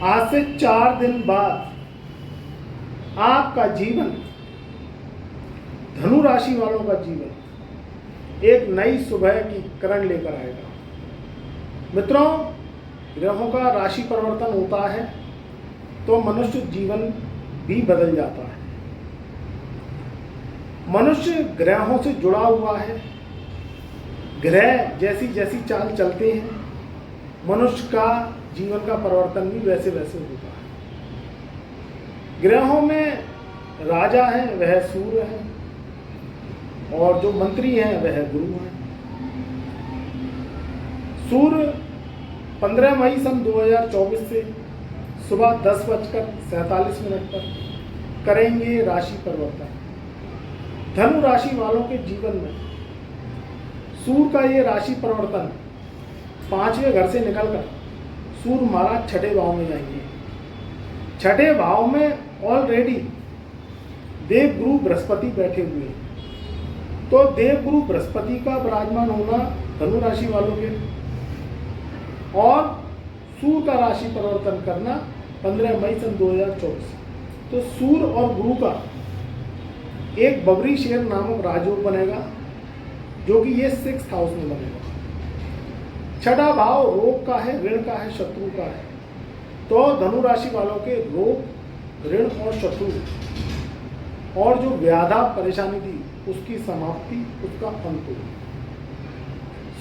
आज से 4 दिन बाद आपका जीवन, धनु राशि वालों का जीवन एक नई सुबह की किरण लेकर आएगा। मित्रों, ग्रहों का राशि परिवर्तन होता है तो मनुष्य जीवन भी बदल जाता है। मनुष्य ग्रहों से जुड़ा हुआ है। ग्रह जैसी जैसी चाल चलते हैं, मनुष्य का जीवन का परिवर्तन भी वैसे वैसे होता है। ग्रहों में राजा है वह सूर्य है, और जो मंत्री हैं वह गुरु हैं। सूर्य 15 मई सन 2024 से सुबह 10:47 पर करेंगे राशि परिवर्तन। धनु राशि वालों के जीवन में सूर्य का ये राशि परिवर्तन 5वें घर से निकलकर सूर्य महाराज 6ठे भाव में जाएंगे। 6ठे भाव में ऑलरेडी देवगुरु बृहस्पति बैठे हुए हैं। तो देवगुरु बृहस्पति का विराजमान होना धनु राशि वालों के, और सूर्य का राशि परिवर्तन करना 15 मई सन 2024। तो सूर्य और गुरु का एक बबरी शेर नामक राजयोग बनेगा, जो कि ये 6th हाउस में बनेगा। 6ठा भाव रोग का है, ऋण का है, शत्रु का है। तो धनु राशि वालों के रोग, ऋण और शत्रु और जो व्याधा परेशानी थी उसकी समाप्ति, उसका अंत हो।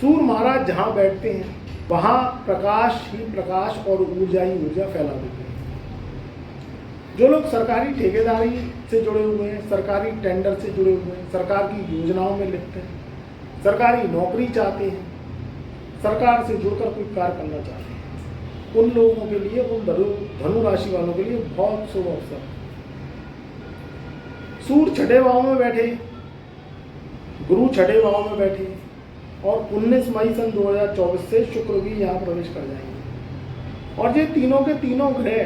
सूर्य महाराज जहां बैठते हैं वहां प्रकाश ही प्रकाश और ऊर्जा ही ऊर्जा फैला देते हैं। जो लोग सरकारी ठेकेदारी से जुड़े हुए हैं, सरकारी टेंडर से जुड़े हुए हैं, सरकार की योजनाओं में लिखते हैं, सरकारी नौकरी चाहते हैं, सरकार से जुड़कर कोई कार्य करना चाहते हैं, उन लोगों के लिए, उन धनु राशि वालों के लिए बहुत शुभ अवसर है। सूर्य 6ठे भाव में बैठे, गुरु 6ठे भाव में बैठे, और 19 मई सन 2024 से शुक्र भी यहाँ प्रवेश कर जाएंगे। और ये तीनों के तीनों ग्रह,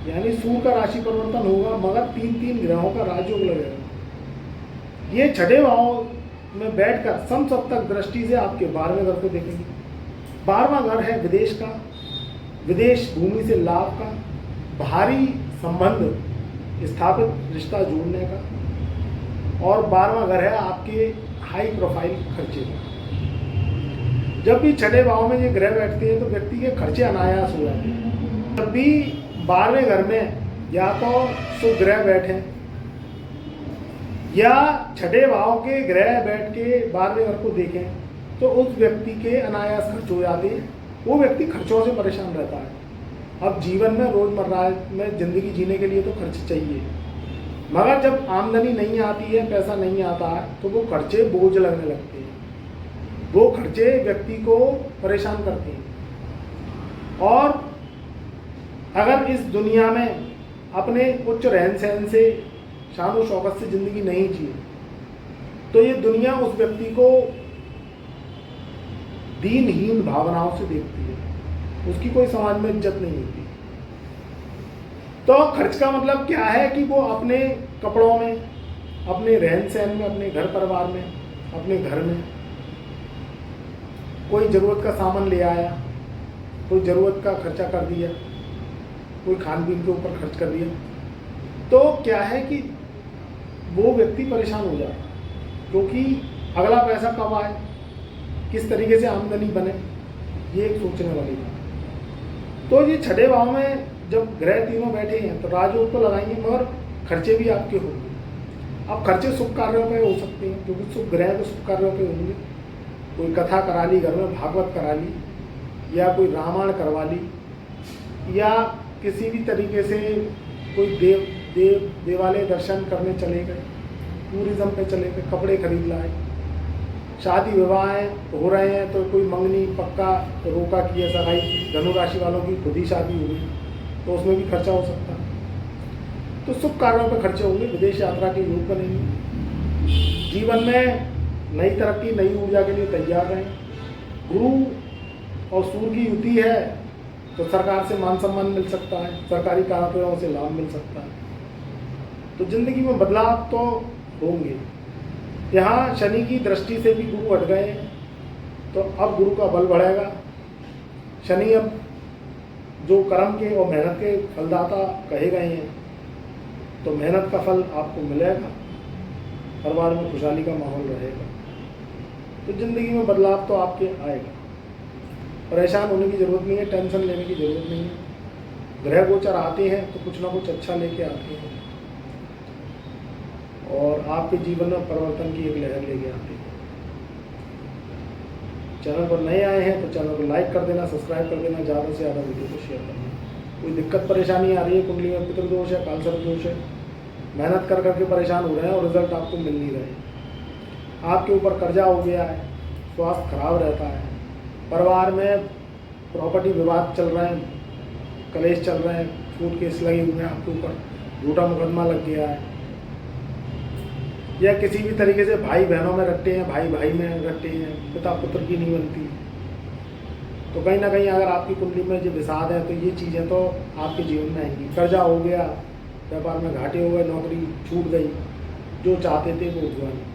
यानी सूर्य का राशि परिवर्तन होगा मगर 3 ग्रहों का राजयोग लगेगा। ये 6ठे भाव में बैठकर समसप्तक दृष्टि से आपके 12वें घर को देखेंगे। 12वां घर है विदेश का, विदेश भूमि से लाभ का, भारी संबंध स्थापित रिश्ता जोड़ने का, और 12वां घर है आपके हाई प्रोफाइल खर्चे का। जब भी 6ठे भाव में ये ग्रह बैठते हैं तो व्यक्ति के खर्चे अनायास हो जाते हैं। जब भी 12वें घर में या तो शुभ ग्रह बैठे या 6ठे भाव के ग्रह बैठ के 12वें घर को देखें तो उस व्यक्ति के अनायास खर्च हो जाते हैं। वो व्यक्ति खर्चों से परेशान रहता है। अब जीवन में रोजमर्रा में जिंदगी जीने के लिए तो खर्च चाहिए, मगर जब आमदनी नहीं आती है, पैसा नहीं आता है, तो वो खर्चे बोझ लगने लगते हैं। वो खर्चे व्यक्ति को परेशान करते हैं। और अगर इस दुनिया में अपने उच्च रहन सहन से, शान शौकत से जिंदगी नहीं जी, तो ये दुनिया उस व्यक्ति को दीनहीन भावनाओं से देखती है, उसकी कोई समाज में इज्जत नहीं होती। तो खर्च का मतलब क्या है कि वो अपने कपड़ों में, अपने रहन सहन में, अपने घर परिवार में, अपने घर में कोई ज़रूरत का सामान ले आया, कोई ज़रूरत का खर्चा कर दिया, कोई खान पीन के ऊपर खर्च कर दिया, तो क्या है कि वो व्यक्ति परेशान हो जाता, क्योंकि अगला पैसा कब आए, किस तरीके से आमदनी बने, ये एक सोचने वाली बात। तो ये 6ठे भाव में जब ग्रह तीनों बैठे हैं तो राजयोग तो लगाएंगे, मगर खर्चे भी आपके होंगे। अब खर्चे शुभ कार्यों पे हो सकते हैं, क्योंकि शुभ ग्रह तो शुभ कार्यों पे होंगे। कोई कथा करा ली, घर में भागवत करा ली, या कोई रामायण करवा ली, या किसी भी तरीके से कोई देवालय दर्शन करने चले गए, टूरिज्म पे चले गए, कपड़े खरीद लाए, शादी विवाह हो रहे हैं तो कोई मंगनी पक्का रोका किया, सगाई, धनु राशि वालों की खुद ही शादी हो गई तो उसमें भी खर्चा हो सकता है। तो शुभ कार्यों पर खर्चे होंगे, विदेश यात्रा के योग बनेंगे। जीवन में नई तरक्की, नई ऊर्जा के लिए तैयार रहें। गुरु और सूर्य की युति है तो सरकार से मान सम्मान मिल सकता है, सरकारी कार्यों से लाभ मिल सकता है। तो जिंदगी में बदलाव तो होंगे। यहाँ शनि की दृष्टि से भी गुरु हट गए हैं, तो अब गुरु का बल बढ़ेगा। शनि अब जो कर्म के और मेहनत के फलदाता कहे गए हैं, तो मेहनत का फल आपको मिलेगा, परिवार में खुशहाली का माहौल रहेगा, तो ज़िंदगी में बदलाव तो आपके आएगा। परेशान होने की ज़रूरत नहीं है, टेंशन लेने की ज़रूरत नहीं है। ग्रह गोचर आते हैं तो कुछ ना कुछ अच्छा लेके आते हैं और आपके जीवन में परिवर्तन की एक लहर लेके आते हैं। चैनल पर नए आए हैं तो चैनल को लाइक कर देना, सब्सक्राइब कर देना, ज़्यादा से ज़्यादा वीडियो को शेयर करना। कोई दिक्कत परेशानी आ रही है, कुंडली में पितृदोष है, कालसर्प दोष है, मेहनत कर करके परेशान हो रहे हैं और रिजल्ट आपको मिल नहीं रहे, आपके ऊपर कर्जा हो गया है, स्वास्थ्य खराब रहता है, परिवार में प्रॉपर्टी विवाद चल रहे हैं, कलेश चल रहे हैं, कोर्ट केस लगे हुए हैं आपके ऊपर, झूठा मुकदमा लग गया है, या किसी भी तरीके से भाई बहनों में रट्टे हैं, भाई भाई में रट्टे हैं, पिता पुत्र की नहीं बनती, तो कहीं ना कहीं अगर आपकी कुंडली में जो विषाद है तो ये चीज़ें तो आपके जीवन में आएंगी। कर्जा हो गया, व्यापार में घाटे हो गए, नौकरी छूट गई, जो चाहते थे वो हुआ नहीं,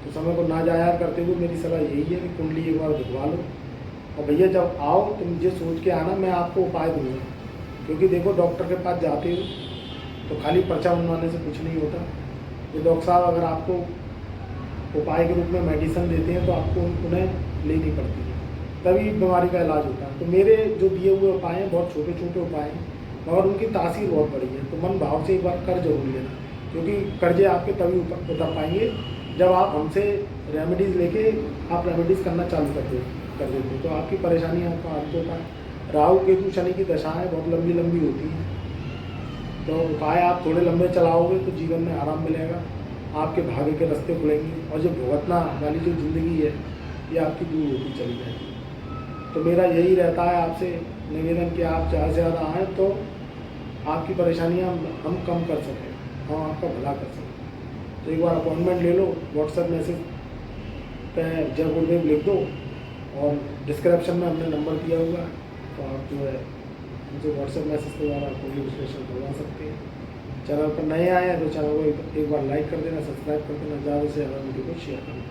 तो समय को ना जाया करते हुए मेरी सलाह यही है कि कुंडली एक बार दिखवा लो, और भैया जब आओ तो मुझे सोच के आना, मैं आपको उपाय दूंगा। क्योंकि देखो डॉक्टर के पास जाते हो तो खाली पर्चा बनवाने से कुछ नहीं होता। ये डॉक्टर साहब अगर आपको उपाय के रूप में मेडिसिन देते हैं तो आपको उन्हें लेनी पड़ती है, तभी बीमारी का इलाज होता है। तो मेरे जो दिए हुए उपाय हैं बहुत छोटे छोटे उपाय हैं, मगर उनकी तासीर बहुत बड़ी है। तो मन भाव से एक बार कर जरूर लेना, क्योंकि कर्जे आपके तभी उतर पाएंगे जब आप हमसे रेमेडीज़ लेके आप रेमेडीज़ करना चालू कर देते, तो आपकी परेशानी आपका अंत होता है। राहु केतु शनि की दशाएँ बहुत लंबी लंबी होती हैं, तो उपाय आप थोड़े लंबे चलाओगे तो जीवन में आराम मिलेगा, आपके भाग्य के रास्ते खुलेंगे, और जो भुगतना वाली जो ज़िंदगी है ये आपकी दूर होती चली जाएगी। तो मेरा यही रहता है आपसे निवेदन कि आप ज़्यादा से ज़्यादा आएँ तो आपकी परेशानियाँ हम कम कर सकें, हम आपका भला कर सकें। तो एक बार अपॉइंटमेंट ले लो, व्हाट्सएप मैसेज पे जय गुरुदेव लिख दो, और डिस्क्रिप्शन में हमने नंबर दिया हुआ है, तो आप जो है मुझे व्हाट्सएप मैसेज के द्वारा कुंडली विश्लेषण करवा सकते हैं। चैनल पर नए आए हैं तो चैनल को एक बार लाइक कर देना, सब्सक्राइब कर देना, ज़्यादा से ज़्यादा वीडियो को शेयर करना।